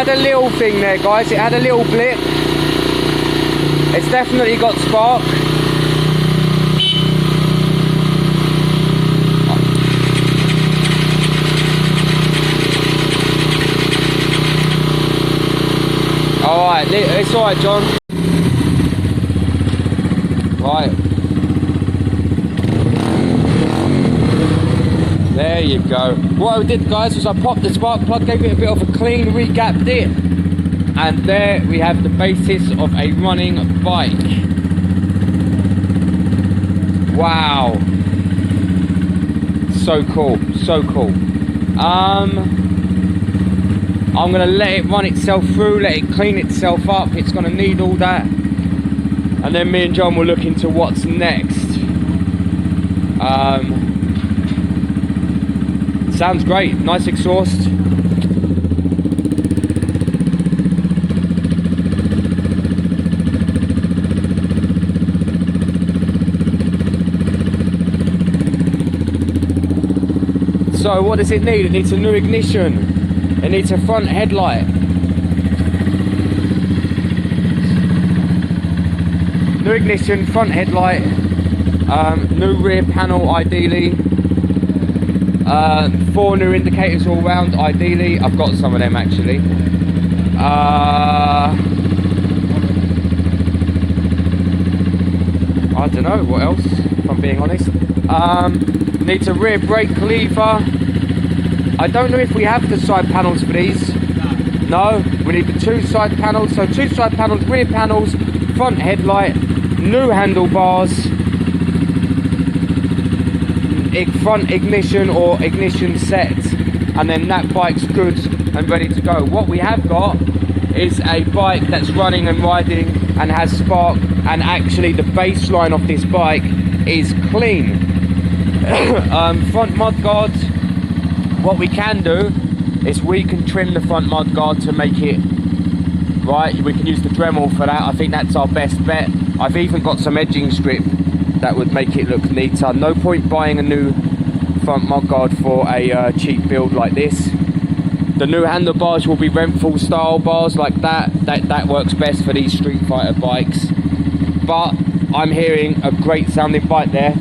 had a little thing there, guys. It had a little blip. It's definitely got spark. Alright, it's alright, John. Right. There you go. What I did, guys, was I popped the spark plug, gave it a bit of a clean, regapped it. And there we have the basis of a running bike. Wow. So cool, so cool. I'm gonna let it run itself through, let it clean itself up. It's gonna need all that. And then me and John will look into what's next. Sounds great, nice exhaust. So what does it need? It needs a new ignition. It needs a front headlight. New ignition, front headlight, new rear panel ideally, 4 new indicators all round ideally. I've got some of them actually. I don't know what else, if I'm being honest. Needs a rear brake lever. I don't know if we have the side panels for these. No, we need the 2 side panels. So 2 side panels, rear panels, front headlight, new handlebars, front ignition or ignition set, and then that bike's good and ready to go. What we have got is a bike that's running and riding and has spark, and actually the baseline of this bike is clean. Front mudguard. What we can do is we can trim the front mudguard to make it right. We can use the Dremel for that. I think that's our best bet. I've even got some edging strip that would make it look neater. No point buying a new front mudguard for a cheap build like this. The new handlebars will be Renthal style bars like that. That works best for these Street Fighter bikes. But I'm hearing a great sounding bike there.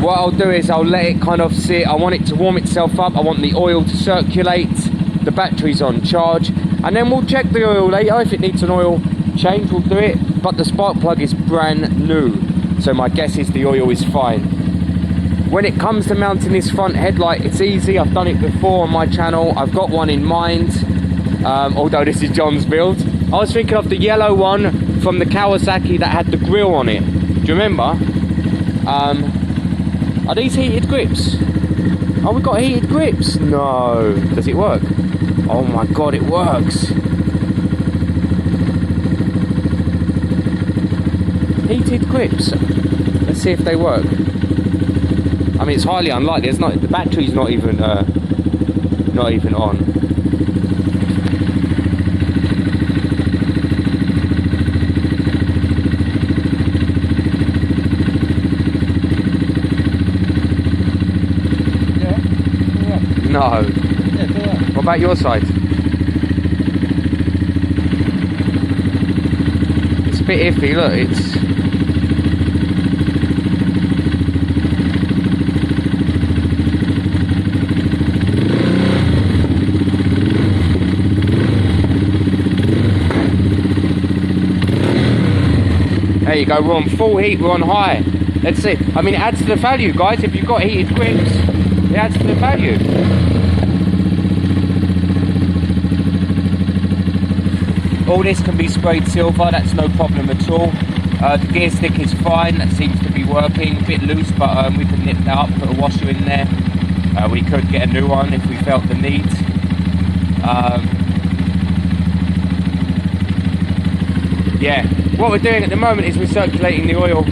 What I'll do is I'll let it kind of sit. I want it to warm itself up. I want the oil to circulate. The battery's on charge. And then we'll check the oil later. If it needs an oil change, we'll do it. But the spark plug is brand new. So my guess is the oil is fine. When it comes to mounting this front headlight, it's easy. I've done it before on my channel. I've got one in mind. Although this is John's build. I was thinking of the yellow one from the Kawasaki that had the grille on it. Do you remember? Are these heated grips? Oh, we got heated grips. No. Does it work? Oh my god, it works. Heated grips. Let's see if they work. I mean, it's highly unlikely. It's not. The battery's not even on. No. What about your side? It's a bit iffy, look, it's... There you go, we're on full heat, we're on high. Let's see. I mean, it adds to the value, guys. If you've got heated grips, it adds to the value. All this can be sprayed silver, that's no problem at all. The gear stick is fine, that seems to be working. A bit loose, but we can nip that up, put a washer in there. We could get a new one if we felt the need. Yeah, what we're doing at the moment is we're circulating the oil.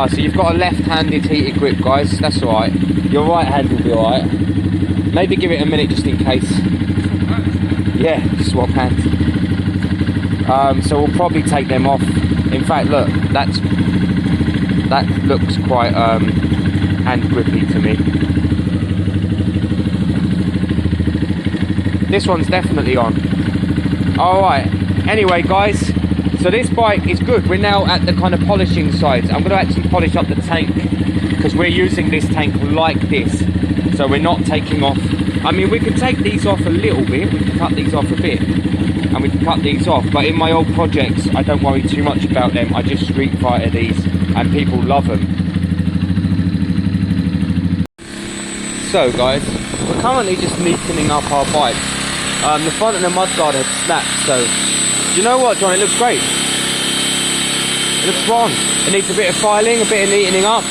So you've got a left-handed heated grip, guys, that's alright. Your right hand will be alright. Maybe give it a minute just in case. Yeah, swap hands. So we'll probably take them off. In fact, look, that looks quite and grippy to me. This one's definitely on. Alright, anyway guys, so this bike is good. We're now at the kind of polishing side. I'm going to actually polish up the tank, because we're using this tank like this. So we're not taking off. I mean, we can take these off a little bit. We can cut these off a bit. And we can cut these off. But in my old projects, I don't worry too much about them. I just street fighter these and people love them. So guys, we're currently just neatening up our bike. The front of the mudguard had snapped, so do you know what, John? It looks great. It looks fine. It needs a bit of filing, a bit of neatening up.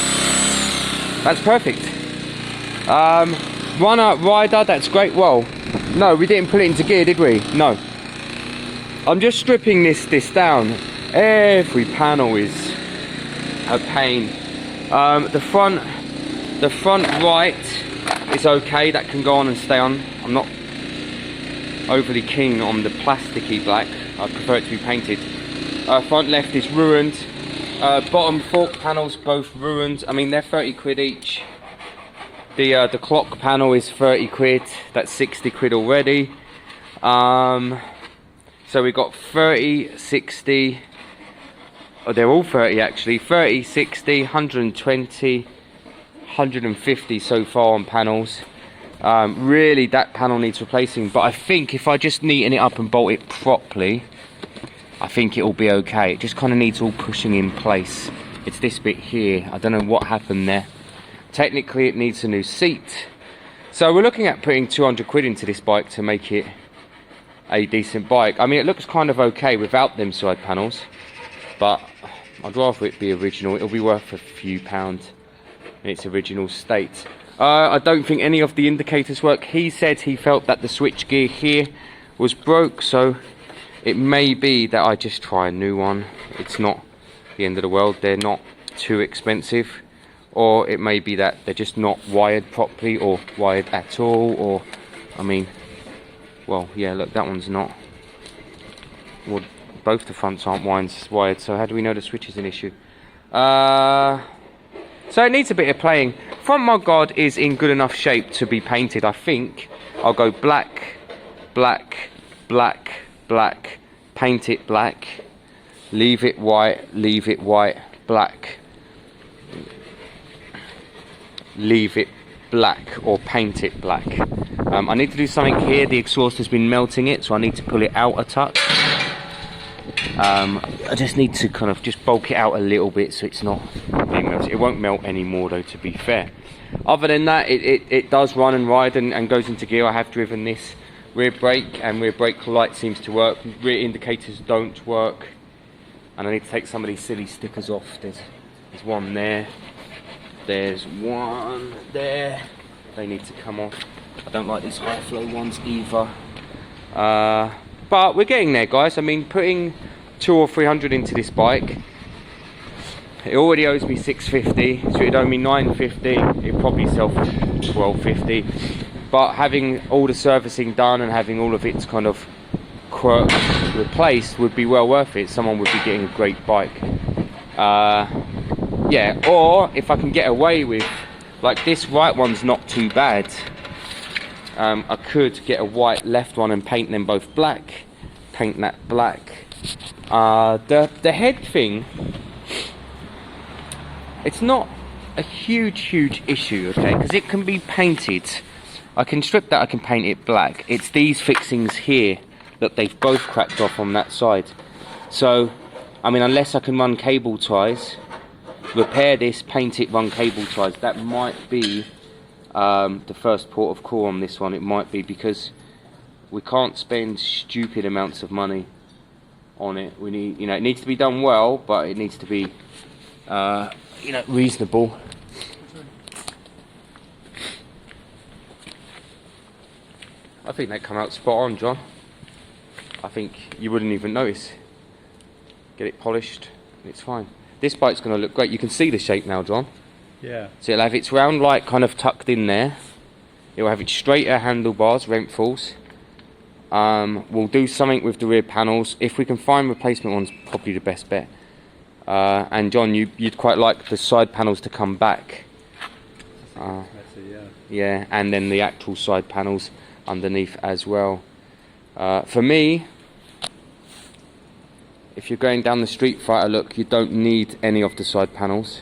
That's perfect. Runner, rider, that's great. Well, no, we didn't put it into gear, did we? No. I'm just stripping this down. Every panel is a pain. The front right is okay. That can go on and stay on. I'm not overly keen on the plasticky black. I prefer it to be painted. Front left is ruined. Bottom fork panels both ruined. I mean, they're 30 quid each. The clock panel is 30 quid. That's 60 quid already. So we got 30, 60. Oh, they're all 30 actually. 30, 60, 120, 150 so far on panels. Really, that panel needs replacing, but I think if I just neaten it up and bolt it properly, I think it will be okay. It just kind of needs all pushing in place. It's this bit here. I don't know what happened there. Technically, it needs a new seat. So we're looking at putting 200 quid into this bike to make it a decent bike. I mean, it looks kind of okay without them side panels, but I'd rather it be original. It'll be worth a few pounds in its original state. I don't think any of the indicators work. He said he felt that the switch gear here was broke, so it may be that I just try a new one. It's not the end of the world. They're not too expensive. Or it may be that they're just not wired properly or wired at all. Or, I mean, well, yeah, look, that one's not. Well, both the fronts aren't wired, so how do we know the switch is an issue? So it needs a bit of playing. Front mudguard is in good enough shape to be painted. I think I'll go black, black, black, black, paint it black, leave it white, black, leave it black, or paint it black. I need to do something here. The exhaust has been melting it, so I need to pull it out a touch. I just need to kind of just bulk it out a little bit so it's not being melted. It won't melt anymore though, to be fair. Other than that, it does run and ride and goes into gear. I have driven this rear brake, and rear brake light seems to work. Rear indicators don't work, and I need to take some of these silly stickers off. There's one there, there's one there. They need to come off. I don't like these high flow ones either. But we're getting there, guys. I mean, putting 200 or 300 into this bike, it already owes me 650, so it'd owe me 950. It'd probably sell for 1250. But having all the servicing done and having all of its kind of quirks replaced would be well worth it. Someone would be getting a great bike. Yeah, or if I can get away with, like, this right one's not too bad. I could get a white left one and paint them both black. Paint that black. The head thing, it's not a huge issue, okay, because it can be painted. I can strip that, I can paint it black. It's these fixings here that they've both cracked off on that side. So, I mean, unless I can run cable ties, repair this, paint it, run cable ties, that might be the first port of call on this one. It might be, because we can't spend stupid amounts of money on it. We need, you know, it needs to be done well, but it needs to be, you know, reasonable. I think they come out spot on, John. I think you wouldn't even notice. Get it polished, it's fine. This bike's going to look great. You can see the shape now, John. Yeah. So it'll have its round light kind of tucked in there. It will have its straighter handlebars, Renfalls. We'll do something with the rear panels. If we can find replacement ones, probably the best bet. And John, you'd quite like the side panels to come back. That's it, yeah. Yeah, and then the actual side panels underneath as well. For me, if you're going down the Street Fighter look, you don't need any of the side panels.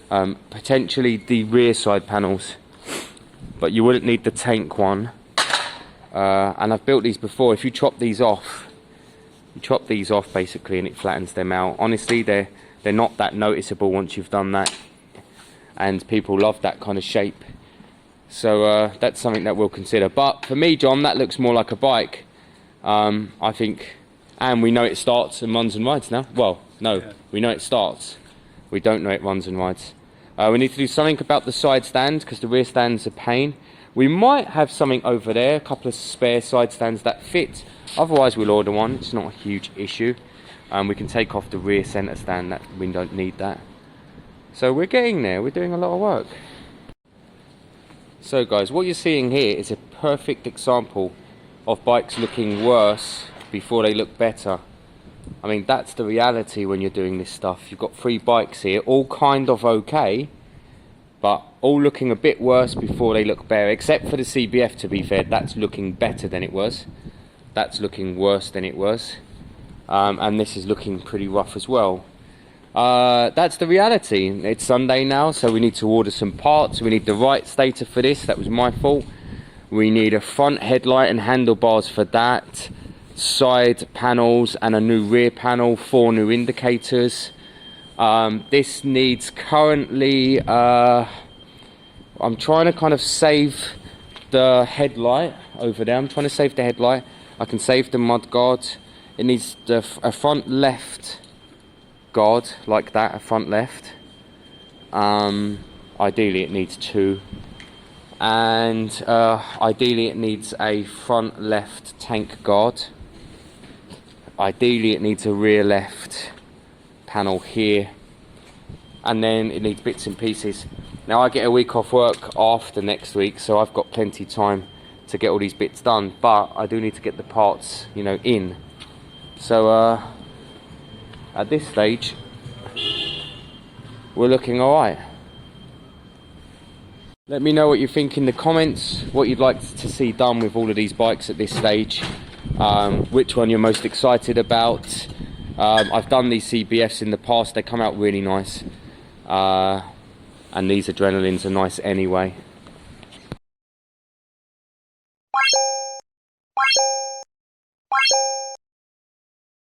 Potentially the rear side panels, but you wouldn't need the tank one. And I've built these before. If you chop these off, basically, and it flattens them out. Honestly, they're not that noticeable once you've done that, and people love that kind of shape. So that's something that we'll consider. But for me, John, that looks more like a bike. I think, and we know it starts and runs and rides now. Well, no, yeah. We know it starts. We don't know it runs and rides. We need to do something about the side stands, because the rear stand's a pain. We might have something over there, a couple of spare side stands that fit. Otherwise, we'll order one. It's not a huge issue. We can take off the rear centre stand. That we don't need that. So we're getting there. We're doing a lot of work. So guys, what you're seeing here is a perfect example of bikes looking worse before they look better. I mean, that's the reality when you're doing this stuff. You've got 3 bikes here, all kind of okay, but all looking a bit worse before they look better, except for the CBF, to be fair. That's looking better than it was. That's looking worse than it was. And this is looking pretty rough as well. That's the reality. It's Sunday now, so we need to order some parts. We need the right stator for this. That was my fault. We need a front headlight and handlebars for that. Side panels and a new rear panel, 4 new indicators. This needs currently, I'm trying to kind of save the headlight over there. I'm trying to save the headlight. I can save the mud guard. It needs a front left guard like that, a front left. Ideally it needs 2. And ideally it needs a front left tank guard. Ideally it needs a rear left panel here, and then it needs bits and pieces. Now I get a week off work after next week, so I've got plenty of time to get all these bits done, but I do need to get the parts, you know, in. So at this stage we're looking alright. Let me know what you think in the comments, what you'd like to see done with all of these bikes at this stage, which one you're most excited about. I've done these CBFs in the past, they come out really nice, and these Adrenalines are nice anyway.